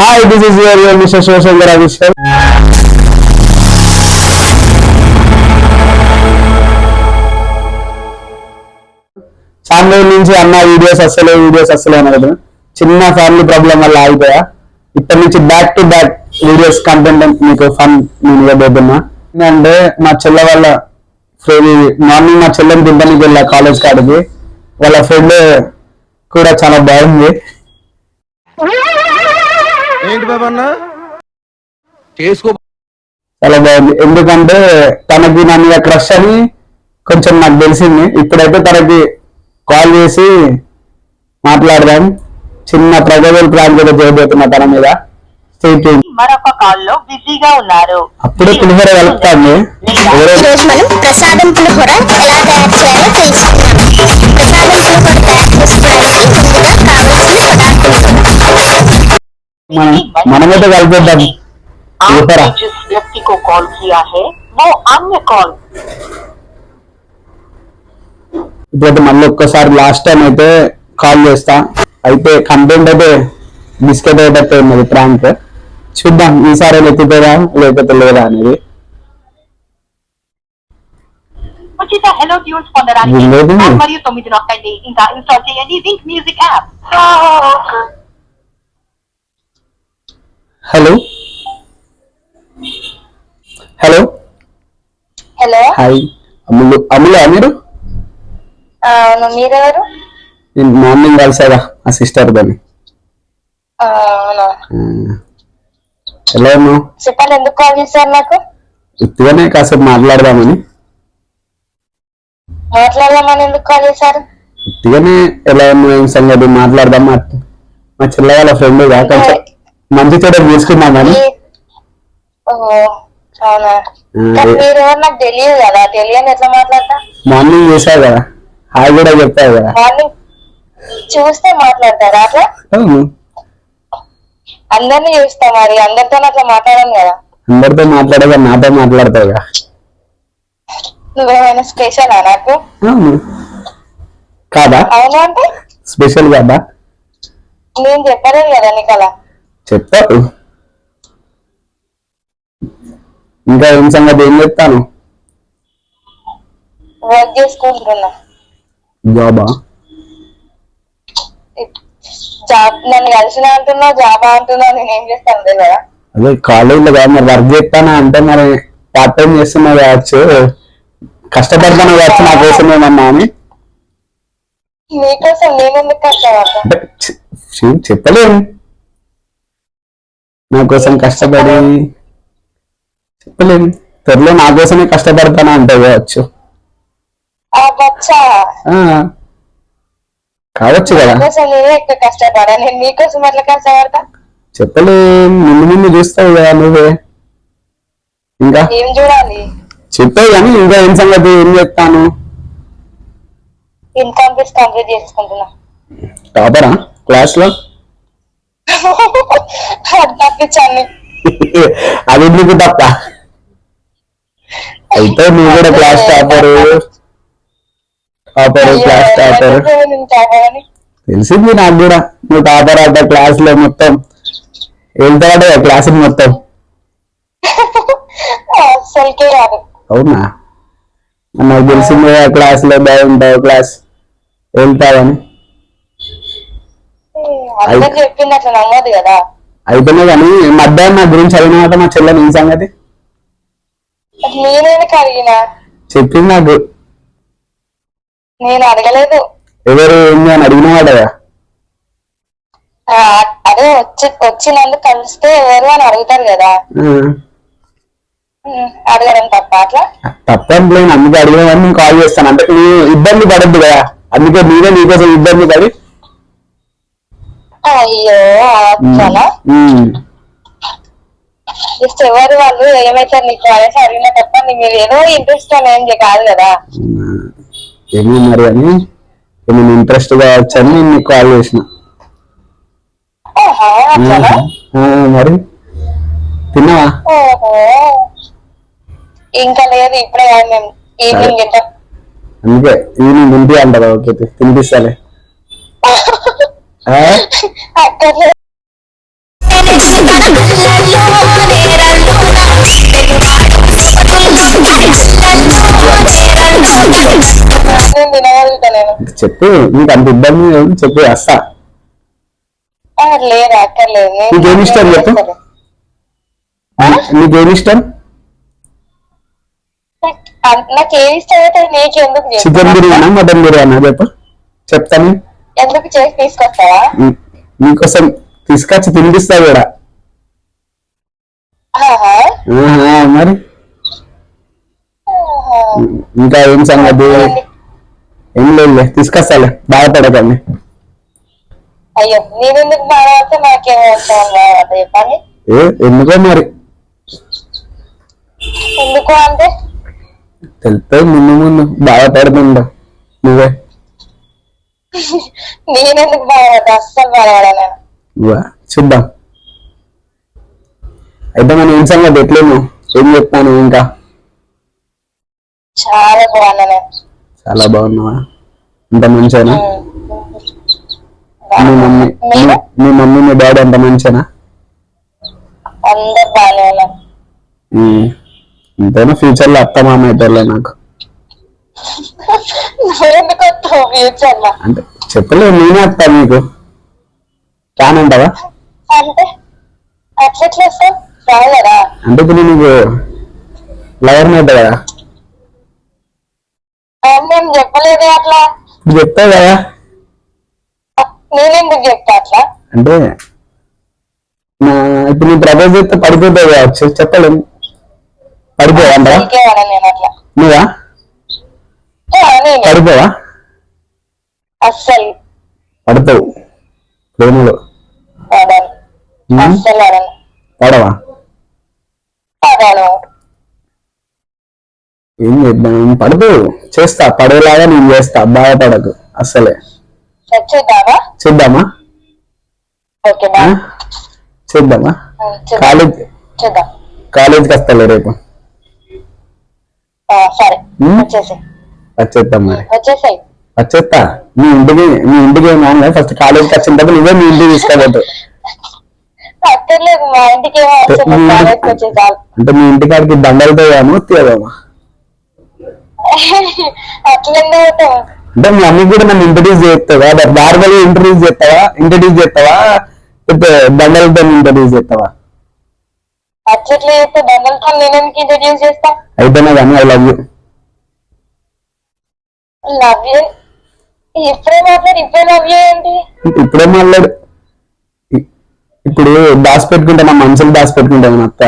Hi, this is your Mr. Shoshankar Abhishek. చాలా నుంచి అన్న వీడియోస్ అసలే అనేది చిన్న ఫ్యామిలీ ప్రాబ్లం వల్ల ఆగిపోయా. ఇప్పటి నుంచి back to back videos content మీకు ఫన్ నేను ఇవ్వబోతున్నా. ఎందుకంటే మా చెల్లె వాళ్ళ మార్నింగ్ మా చెల్లెని దింపడానికి వెళ్ళా కాలేజ్ కాడికి. వాళ్ళ ఫ్రెండ్ కూడా చాలా బాగుంది. ఏంటి బాబా అన్న చాలా బాగుంది. ఎందుకంటే తనకి నా మీద క్రష్ అని కొంచెం నాకు తెలిసింది. ఇప్పుడైతే తనకి కాల్ చేసి మాట్లాడదాం. చిన్న ప్రజలు ప్లాన్ కూడా చేయబోతున్నా తన మీద. మరొక కాల్లో బిజీగా ఉన్నారు. అప్పుడే పులిహోర కలుపుతాండి. ఈరోజు మనం ప్రసాదం పులిహోర ఎలా తయారు చేయాలో తెలుసుకుందాం. ప్రసాదం పులిహోర తయారు చేసుకోవడానికి ముందుగా కావాల్సిన పదార్థాలు మనమైతే కలిపేద్దాం పులిహోర. आपने जिस व्यक्ति को कॉल किया है वो अन्य कॉल. ఇప్పుడైతే మళ్ళీ ఒక్కసారి లాస్ట్ టైం అయితే కాల్ చేస్తా. అయితే కంటెంట్ అయితే బిస్కెట్ అయితే ఉన్నది ప్రాంక్. చూద్దాం ఈసారి ఎత్తుతుందా లేకపోతే లేదా అనేది. ఉచిత హెలో ట్యూన్స్ పొందడానికి మరియు 9 నొక్కండి. ఇంకా ఇన్స్టాల్ చేయండి Wink music app. Hello hello hello hi అమ్ములా మీరు? మీరెవరు? నేను మార్నింగ్ కలిసాగా ఆ సిస్టర్ దాన్ని. ఎలా ఉన్నావు? చెప్పండి, ఎందుకు కాల్ చేశారు నాకు? ఉత్తిగానే కాసేపు మాట్లాడదామని. మాట్లాడదామని ఎందుకు కాల్ చేశారు? ఉత్తిగానే ఎలా ఉన్నావు ఏం సంగతి మాట్లాడదాం. మా చెల్లె వాళ్ళ ఫ్రెండ్ కొంచెం మంచి చెడ తీసుకున్నామని. ఓహో అవునా? మీరు ఎవరు నాకు తెలియదు కదా, తెలియని ఎట్లా మాట్లాడతా? మార్నింగ్ చేశావు కదా, హాయ్ కూడా చెప్పావు కదా. మార్నింగ్ చూస్తే మాట్లాడతారా అట్లా? అందరినీ చూస్తా, మరి అందరితో అట్లా మాట్లాడను కదా. అందరితో మాట్లాడగా నాతో మాట్లాడతావు కదా. నువ్వేమైనా స్పెషల్ నాకు? కాదా? అవును అంటే స్పెషల్ కాదా? నేను చెప్పలేదు కదా నీకు అలా. చెప్పావు. ఇంకా ఏం సంగతి, ఏం చెప్తాను? వర్క్ చేసుకుంటున్నా. జాబా? జాబ్ నన్ను కలిసిన అంటున్నావు, జాబా అంటున్నావు, నేను ఏం చేస్తాను తెలియదా? అదే కాలేజీలో కాదు మరి వర్క్ చేస్తానా అంటే మరి పార్ట్ టైం చేస్తున్నా కావచ్చు, కష్టపడతాను కావచ్చు నా కోసం ఏమన్నా అని. నీకోసం నేను ఎందుకు కష్టపడతా? చెప్పలేము, నా కోసం కష్టపడి చెప్పలేము. త్వరలో నా కోసమే కష్టపడతానా అంటే కావచ్చు. కావచ్చు కదా. నేనే ఎక్కువ కష్టపడా, నేను నీకోసం ఎట్లా కష్టపడతా? చెప్పలేం, ముందు చూస్తావు కదా నువ్వే. ఇంకా ఏం చూడాలి చెప్పావు కానీ ఇంకా ఏం సంగతి, ఏం చెప్తాను? ఇన్కమ్ ఫీస్ కంప్లీట్ చేసుకుంటున్నా. టాపరా క్లాస్ లో? తప్పించాను. అది ఎందుకు తప్ప? అయితే నువ్వు కూడా క్లాస్ టాపరు క్లాస్ టాపర్ తెలిసింది నాకు కూడా. నువ్వు టాపర్ అట క్లాస్ లో మొత్తం వెళ్తావాడు క్లాస్ మొత్తం. అసలుకే రాదు. అవునా? నాకు తెలిసింది క్లాస్ లో బాగుంటావు, క్లాస్ వెళ్తావని. అందరు చెప్పింది అట్లా నమ్మదు కదా. అయిపోయినా కానీ మధ్యాహ్నం నా గురించి అడిగినమాట మా చెల్లెని ఈ సంగతి. నేనెందుకు అడిగినా? చెప్పింది నాకు. నేను అడగలేదు. ఎవరు ఏంది అని అడిగినవాడ? అదే వచ్చినందుకు కలిస్తే ఎవరు అని అడుగుతారు కదా, అడగడం తప్ప? అట్లా తప్పలేదు, అందుకే అడిగినవన్నీ నేను కాల్ చేస్తాను. అంటే నువ్వు ఇబ్బంది పడద్దు కదా, అందుకే నీదే నీకోసం ఇబ్బంది పడి. అయ్యో అట్లా జస్ట్ ఎవరు వాళ్ళు ఏమైతారు నీకు అనేసి అడిగినా తప్ప మీరు ఏదో ఇంట్రెస్ట్ అని ఏం కాదు కదా. ఏమి మరి అని ఏమైనా ఇంట్రెస్ట్ కావచ్చు అని నేను నీకు కాల్ చేసిన. మరి తిన్నావా? ఇంకా లేదు, ఇప్పుడే మేము ఈవినింగ్ తింటాం. అందుకే ఈవినింగ్ తింపి అంటారా? ఓకే తినిపిస్తాలే. అక్కడ తినగలుగుతా నేను. చెప్పు, నీకు అంత ఇబ్బంది లేదు, చెప్పు వస్తా. లేదు అక్కర్లేదు. నీకేమి ఇష్టం చెప్పు, నీకేమి ఇష్టం? నాకు ఏమి ఇష్టం అయితే నీకెందుకు చికెన్ బిర్యానా మటన్ బిర్యానా చెప్పు, చెప్తాను. ఎందుకు చేసి తీసుకొస్తావా? నీకోసం తీసుకొచ్చి తినిపిస్తా కూడా. మరి ఇంకా ఏం సంగతి? ఏం లేదు, తీసుకొస్తాలే, బాధపడకండి. అయ్యో నేనెందుకు బాధపడితే నాకేమో చెప్పండి. ఎందుకో మరి, ఎందుకు అంటే తెలుస్తుంది ముందు ముందు బాధపడుతుండవు నువ్వే. నేనెందుకు బాధపడతా, అస్సలు బాధపడను. చూద్దాం. అయితే మనం ఏం సంగతి, ఎట్లేమో ఏం చెప్తాను ఇంకా? చాలా బాగున్నా. చాలా బాగున్నావా? అంత మంచిగా? మీ మమ్మీ మీ డాడీ అంత మంచిగా? అందరు బాగానే ఉన్నారు. అంతేనా? ఫ్యూచర్ లో అత్త మామ అవుతారులే నాకు. నువ్వెందుకు వస్తావు ఫ్యూచర్ లో? అంటే చెప్పలేదు, నేనే వస్తా మీకు, కానంటావా? అంటే అట్లెట్లా వస్తావు, రాలేరా? అంటే ఇప్పుడు నీకు లవర్ అవుతా కదా. నేను చెప్పలేదే అట్లా. ఇప్పుడు చెప్తావు కదా. నేనెందుకు చెప్తా అట్లా? అంటే ఇప్పుడు నీ ప్రపోజ్ చేస్తే పడిపోతావు కావచ్చు, చెప్పలేము. పడిపోవా అంటావా? నేను అట్లా. నువ్వా పడిపోవా? అస్సలు పడతావు ప్రేమలో. అస్సలు పడవా? ఏం చేద్దాం, పడతావు, చేస్తా, పడేలాగా నేను చేస్తా, బాధపడకు అస్సలే. చేద్దామా? చేద్దామా? కాలేజ్కి వస్తాలే రేపు. వచ్చేస్తాం మరి, వచ్చేస్తా. మీ ఇంటికి ఏమో ఫస్ట్ కాలేజ్కి వచ్చిన తర్వాత నువ్వే మీ ఇంటికి తీసుకోబోతావు. అంటే మీ ఇంటికాడికి దండలతో ఏమో తీయదామా? అంటే మీ అమ్మకి కూడా నన్ను ఇంట్రడ్యూస్ చేస్తావా? నార్మల్గా ఇంట్రడ్యూస్ చేస్తావా లేకపోతే దండలతో ఇంట్రడ్యూస్ చేస్తావా? అయితేనే కానీ ఐ లవ్ యూ. ఇప్పుడే మాట్లాడు. ఇప్పుడు దాచిపెట్టుకుంటా, నా మనసులు దాచిపెట్టుకుంటాను అత్త,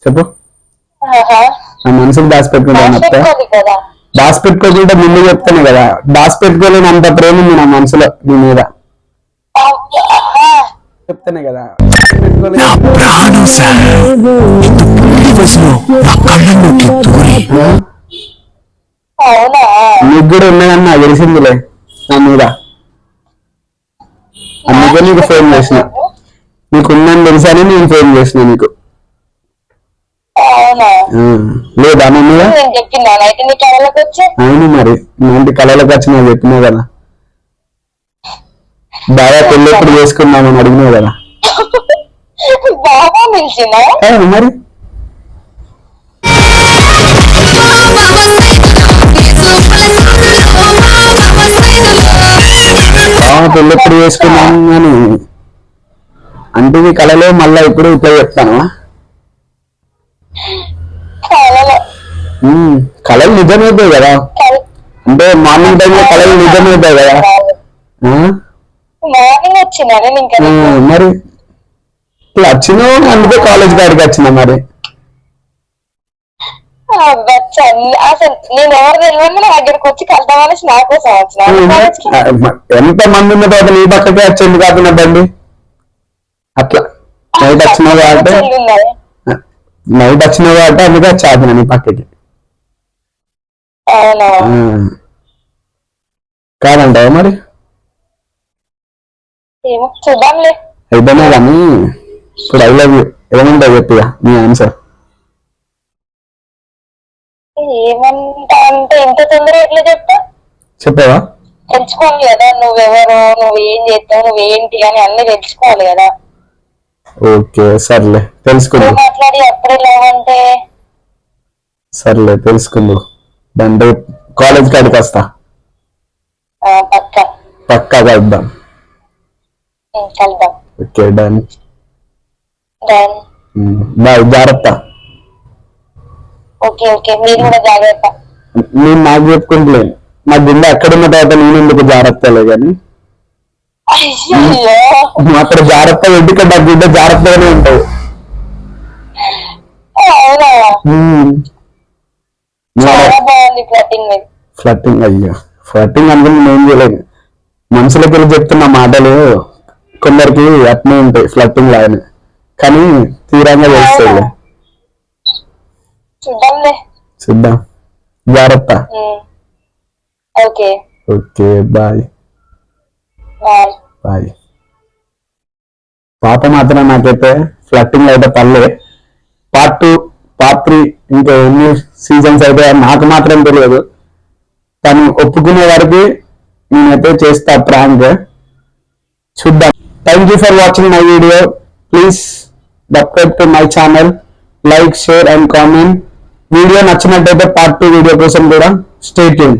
చెప్పు. నా మనసులు దాచిపెట్టుకుంటాను అత్త. దాచిపెట్టుకోకుండా ముందు చెప్తాను కదా, దాచిపెట్టుకోలేని అంత ప్రేమ ఉంది నా మనసులో నీ మీద, చెప్తానే కదా. నీకు కూడా ఉన్నదని నాకు తెలిసిందిలే నా మీద, అందుకే నీకు ఫోన్ చేసిన. నీకు ఉందని తెలుసని నేను ఫోన్ చేసిన నీకు. లేదా నా మీద? అవును మరి, ఇలాంటి కళలకు వచ్చి నాకు చెప్పినావు కదా, బాగా పెళ్ళి ఎప్పుడు చేసుకున్నామని అడిగినావు కదా. మరి పెళ్ళి ఎప్పుడు చేసుకున్నాము అని అంటే నీ కళలో మళ్ళా ఇప్పుడు ఇట్లా చెప్తాను. కళలు నిజమైతాయి కదా, అంటే మార్నింగ్ టైంలో కళలు నిజమైతాయి కదా. మరి ఇట్లా వచ్చినావు, అందుకే కాలేజ్ కాడికి వచ్చినా. మరి ఎంత మంది ఉన్న తర్వాత నీ పక్కకే వచ్చింది కాకుండా బండి. అట్లా నైట్ వచ్చినావు కాబట్టి అందుకే చాపిన నీ పక్కకి. కాదంటావా మరి? అయిపోయినా కానీ ఇప్పుడు ఐ లవ్ యూ ఏమంటావు చెప్పిగా నీ ఆన్సర్. ఏమంటా అంటే ఇంత తొందరగా ఎట్లా చెప్తా? చెప్పావా? తెలుసుకోవాలి కదా, నువ్వెవరు, నువ్వేం చేస్తావు, నువ్వేంటి అని అన్ని తెలుసుకోవాలి కదా. ఓకే సర్లే, తెలుసుకుందు. మాట్లాడి అప్పుడే లేవంటే సర్లే తెలుసుకుందు. దాని కాలేజ్ కాడికి వస్తా. పక్క పక్కా కలుద్దాం. కలుద్దాం. Okay done. డన్. బాయ్, జాగ్రత్త. ఓకే ఓకే, మీరు కూడా జాగ్రత్త. నేను నాకు చెప్పుకుంటలేను, నా గుండె అక్కడున్న తర్వాత నేను ఎందుకు జాగ్రత్తలే కానీ అయ్యో అక్కడ జాగ్రత్త ఎందుకంటే నా గుండె జాగ్రత్తగానే ఉంటాయి. అవునా, చాలా బాగుంది ఫ్లట్టింగ్ మీద. ఫ్లట్టింగ్ అయ్యా, ఫ్లట్టింగ్ అనుకుని నేను చేయలేదు. మనుషులకి వెళ్ళి చెప్తున్న మాటలు కొందరికి అట్నే ఉంటాయి ఫ్లట్టింగ్ లాగానే, కానీ తీరంగా చేస్తాయి. చూద్దాంలే. చూద్దాం, జాగ్రత్త. Okay okay bye. Bye. Bye. పాప మాత్రం నాకైతే ఫ్లట్టింగ్ అయితే పర్లే. పార్ట్ 2, పార్ట్ 3 ఇంకా ఎన్ని సీజన్స్ అయితే నాకు మాత్రం తెలియదు. తను ఒప్పుకునే వరకు నేనైతే చేస్తా ప్రాంక్. చూద్దాం. Thank you for watching my video. Please subscribe to my channel, like, share and comment. Video నచ్చినట్టయితే పార్ట్ 2 వీడియో కోసం కూడా స్టే ట్యూన్.